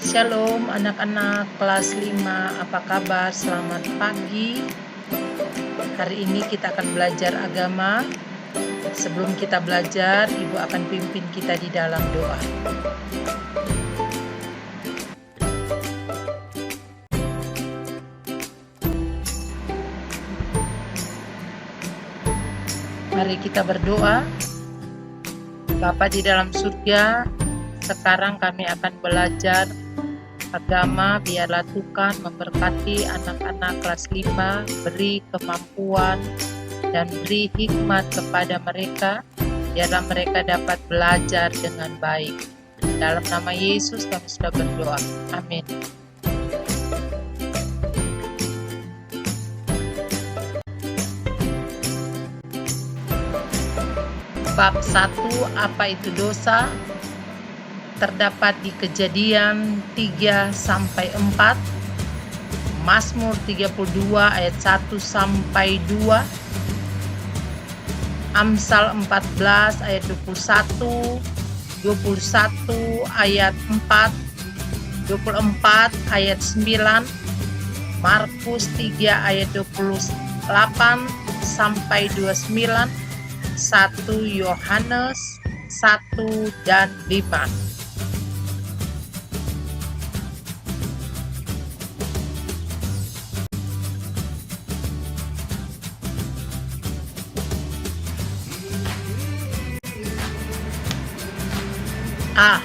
Shalom anak-anak kelas 5, apa kabar? Selamat pagi. Hari ini kita akan belajar agama. Sebelum kita belajar, Ibu akan pimpin kita di dalam doa. Mari kita berdoa. Bapa di dalam surga, sekarang kami akan belajar agama. Biarlah Tuhan memberkati anak-anak kelas 5, beri kemampuan dan beri hikmat kepada mereka, biarlah mereka dapat belajar dengan baik. Dalam nama Yesus kami sudah berdoa. Amin. Bab 1, apa itu dosa? Terdapat di Kejadian 3-4, Mazmur 32 ayat 1-2, Amsal 14 ayat 21, 21 ayat 4, 24 ayat 9, Markus 3 ayat 28-29, 1 Yohanes 1 dan 5. A.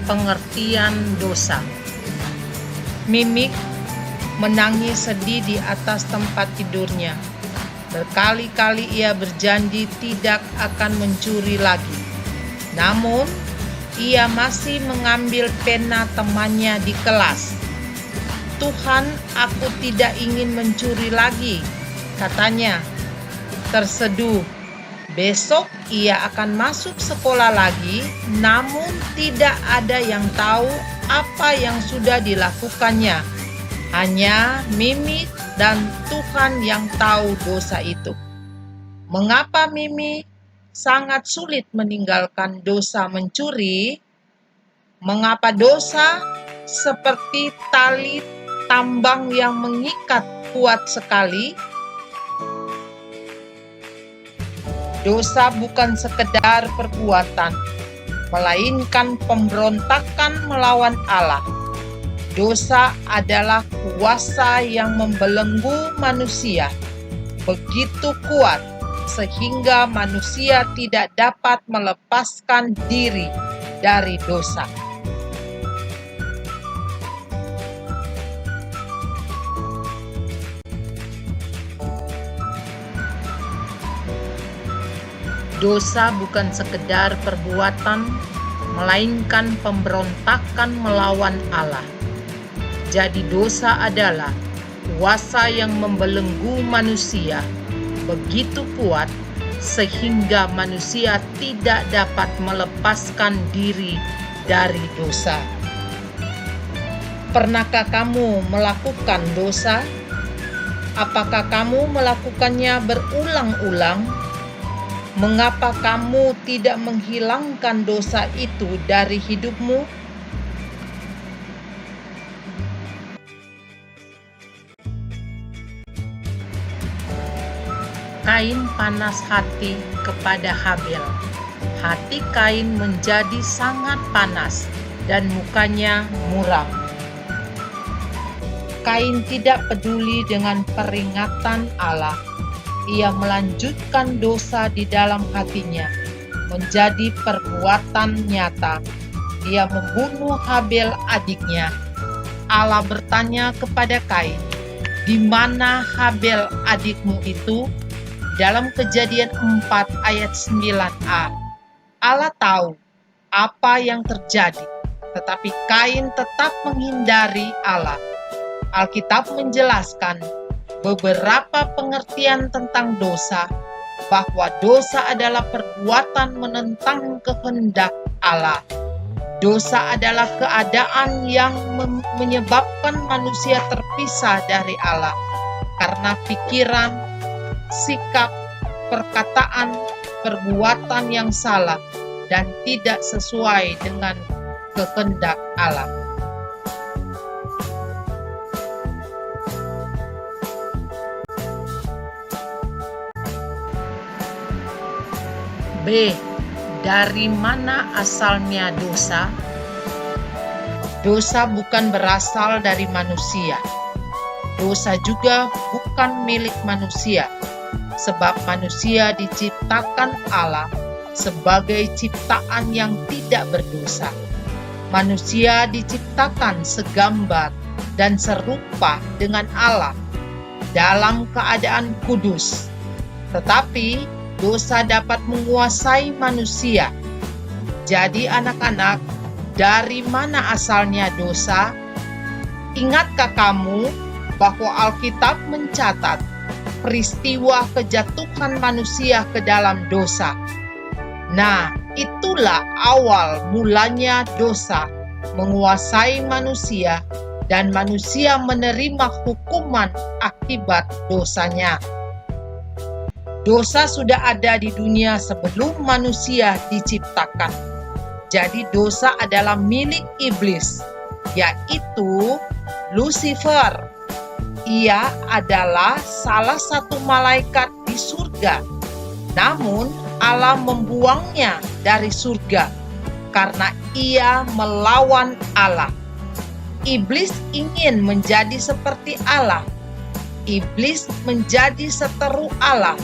Pengertian dosa. Mimik menangis sedih di atas tempat tidurnya. Berkali-kali ia berjanji tidak akan mencuri lagi. Namun, ia masih mengambil pena temannya di kelas. "Tuhan, aku tidak ingin mencuri lagi," katanya. Terseduh. Besok ia akan masuk sekolah lagi, namun tidak ada yang tahu apa yang sudah dilakukannya. Hanya Mimi dan Tuhan yang tahu dosa itu. Mengapa Mimi sangat sulit meninggalkan dosa mencuri? Mengapa dosa seperti tali tambang yang mengikat kuat sekali? Dosa bukan sekedar perbuatan, melainkan pemberontakan melawan Allah. Dosa adalah kuasa yang membelenggu manusia, begitu kuat sehingga manusia tidak dapat melepaskan diri dari dosa. Dosa bukan sekedar perbuatan, melainkan pemberontakan melawan Allah. Jadi dosa adalah kuasa yang membelenggu manusia, begitu kuat sehingga manusia tidak dapat melepaskan diri dari dosa. Pernahkah kamu melakukan dosa? Apakah kamu melakukannya berulang-ulang? Mengapa kamu tidak menghilangkan dosa itu dari hidupmu? Kain panas hati kepada Habel. Hati Kain menjadi sangat panas dan mukanya muram. Kain tidak peduli dengan peringatan Allah. Ia melanjutkan dosa di dalam hatinya, menjadi perbuatan nyata. Dia membunuh Habel adiknya. Allah bertanya kepada Kain, "Di mana Habel adikmu itu?" Dalam Kejadian 4 ayat 9a. Allah tahu apa yang terjadi, tetapi Kain tetap menghindari Allah. Alkitab menjelaskan beberapa pengertian tentang dosa, bahwa dosa adalah perbuatan menentang kehendak Allah. Dosa adalah keadaan yang menyebabkan manusia terpisah dari Allah karena pikiran, sikap, perkataan, perbuatan yang salah dan tidak sesuai dengan kehendak Allah. B. Dari mana asalnya dosa? Dosa bukan berasal dari manusia. Dosa juga bukan milik manusia, sebab manusia diciptakan Allah sebagai ciptaan yang tidak berdosa. Manusia diciptakan segambar dan serupa dengan Allah dalam keadaan kudus. Tetapi dosa dapat menguasai manusia. Jadi anak-anak, dari mana asalnya dosa? Ingatkah kamu bahwa Alkitab mencatat peristiwa kejatuhan manusia ke dalam dosa? Nah, itulah awal mulanya dosa menguasai manusia dan manusia menerima hukuman akibat dosanya. Dosa sudah ada di dunia sebelum manusia diciptakan. Jadi dosa adalah milik iblis, yaitu Lucifer. Ia adalah salah satu malaikat di surga. Namun Allah membuangnya dari surga karena ia melawan Allah. Iblis ingin menjadi seperti Allah. Iblis menjadi seteru Allah.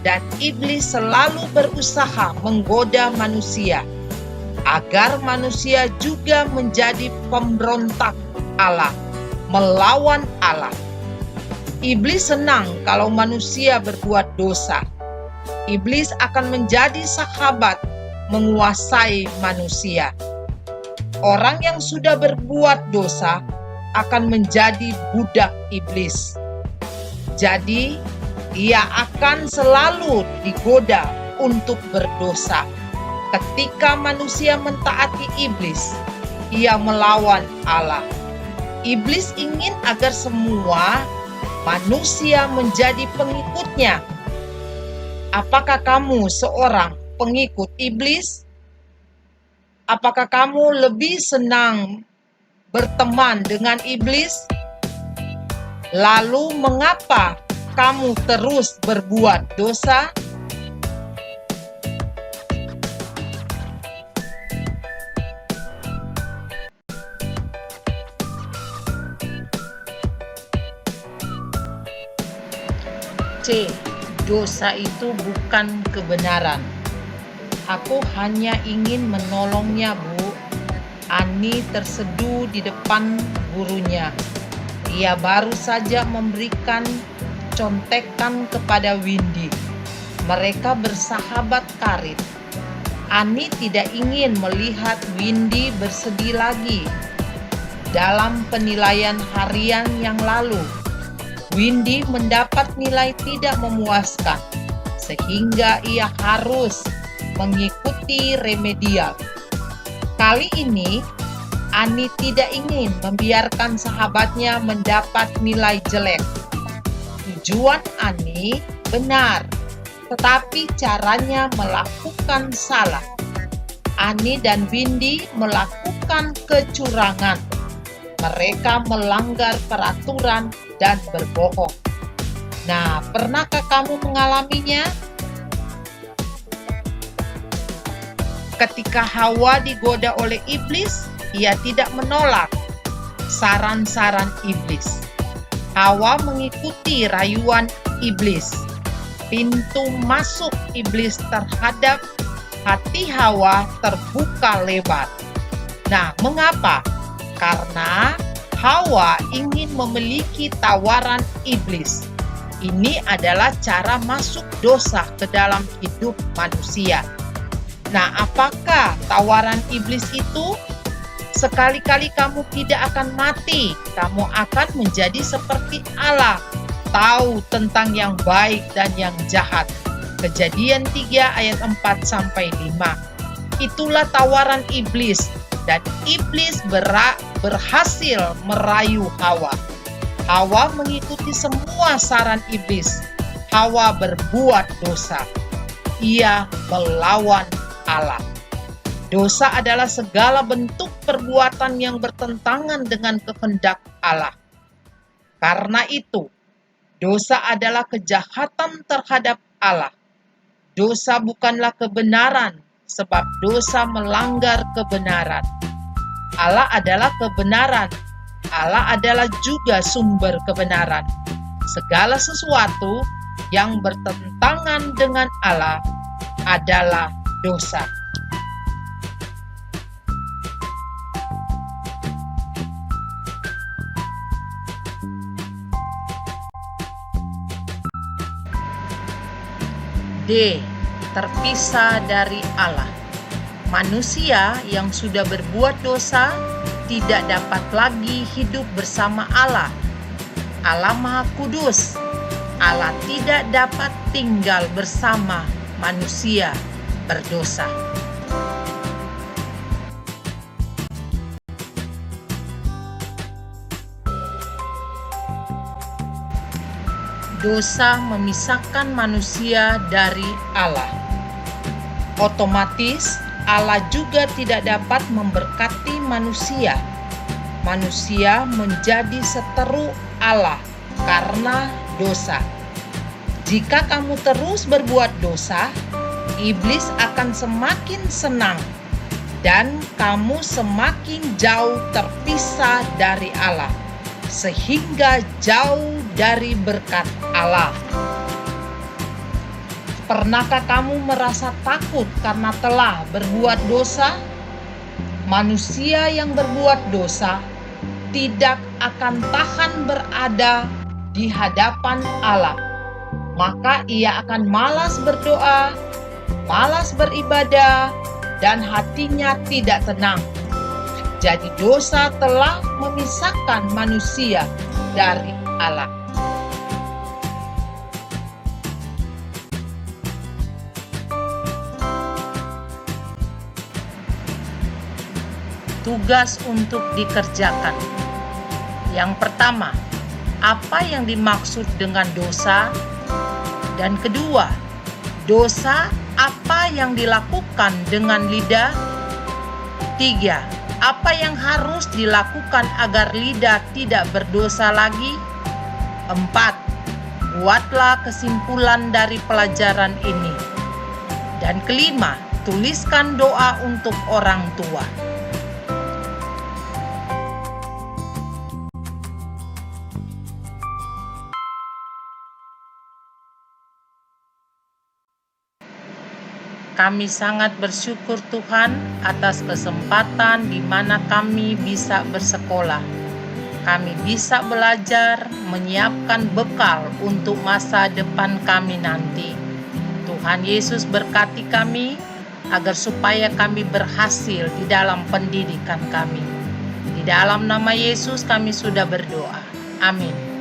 Dan iblis selalu berusaha menggoda manusia agar manusia juga menjadi pemberontak Allah, melawan Allah. Iblis senang kalau manusia berbuat dosa. Iblis akan menjadi sahabat menguasai manusia. Orang yang sudah berbuat dosa akan menjadi budak iblis. Jadi, ia akan selalu digoda untuk berdosa. Ketika manusia mentaati iblis, ia melawan Allah. Iblis ingin agar semua manusia menjadi pengikutnya. Apakah kamu seorang pengikut iblis? Apakah kamu lebih senang berteman dengan iblis? Lalu mengapa kamu terus berbuat dosa? C. Dosa itu bukan kebenaran. Aku hanya ingin menolongnya, Bu. Ani terseduh di depan gurunya. Ia baru saja memberikan contekan kepada Windy. Mereka bersahabat karib. Ani tidak ingin melihat Windy bersedih lagi. Dalam penilaian harian yang lalu, Windy mendapat nilai tidak memuaskan, sehingga ia harus mengikuti remedial. Kali ini, Ani tidak ingin membiarkan sahabatnya mendapat nilai jelek. Tujuan Ani benar, tetapi caranya melakukan salah. Ani dan Windy melakukan kecurangan. Mereka melanggar peraturan dan berbohong. Nah, pernahkah kamu mengalaminya? Ketika Hawa digoda oleh iblis, ia tidak menolak saran-saran iblis. Hawa mengikuti rayuan iblis. Pintu masuk iblis terhadap hati Hawa terbuka lebar. Nah, mengapa? Karena Hawa ingin memiliki tawaran iblis. Ini adalah cara masuk dosa ke dalam hidup manusia. Nah, apakah tawaran iblis itu? Sekali-kali kamu tidak akan mati, kamu akan menjadi seperti Allah, tahu tentang yang baik dan yang jahat. Kejadian 3 ayat 4-5. Itulah tawaran iblis, dan iblis berhasil merayu Hawa. Hawa mengikuti semua saran iblis. Hawa berbuat dosa. Ia melawan Allah. Dosa adalah segala bentuk perbuatan yang bertentangan dengan kehendak Allah. Karena itu, dosa adalah kejahatan terhadap Allah. Dosa bukanlah kebenaran, sebab dosa melanggar kebenaran. Allah adalah kebenaran. Allah adalah juga sumber kebenaran. Segala sesuatu yang bertentangan dengan Allah adalah dosa. D. Terpisah dari Allah. Manusia yang sudah berbuat dosa tidak dapat lagi hidup bersama Allah. Allah Maha Kudus. Allah tidak dapat tinggal bersama manusia berdosa. Dosa memisahkan manusia dari Allah. Otomatis Allah juga tidak dapat memberkati manusia. Manusia menjadi seteru Allah karena dosa. Jika kamu terus berbuat dosa, iblis akan semakin senang dan kamu semakin jauh terpisah dari Allah, sehingga jauh dari berkat Allah. Pernahkah kamu merasa takut karena telah berbuat dosa? Manusia yang berbuat dosa tidak akan tahan berada di hadapan Allah. Maka ia akan malas berdoa, malas beribadah, dan hatinya tidak tenang. Jadi dosa telah memisahkan manusia dari Allah. Tugas untuk dikerjakan. Yang pertama, apa yang dimaksud dengan dosa? Dan kedua, dosa apa yang dilakukan dengan lidah? 3. Apa yang harus dilakukan agar lidah tidak berdosa lagi? 4. Buatlah kesimpulan dari pelajaran ini. Dan kelima, tuliskan doa untuk orang tua. Kami sangat bersyukur Tuhan atas kesempatan di mana kami bisa bersekolah. Kami bisa belajar, menyiapkan bekal untuk masa depan kami nanti. Tuhan Yesus berkati kami agar supaya kami berhasil di dalam pendidikan kami. Di dalam nama Yesus kami sudah berdoa. Amin.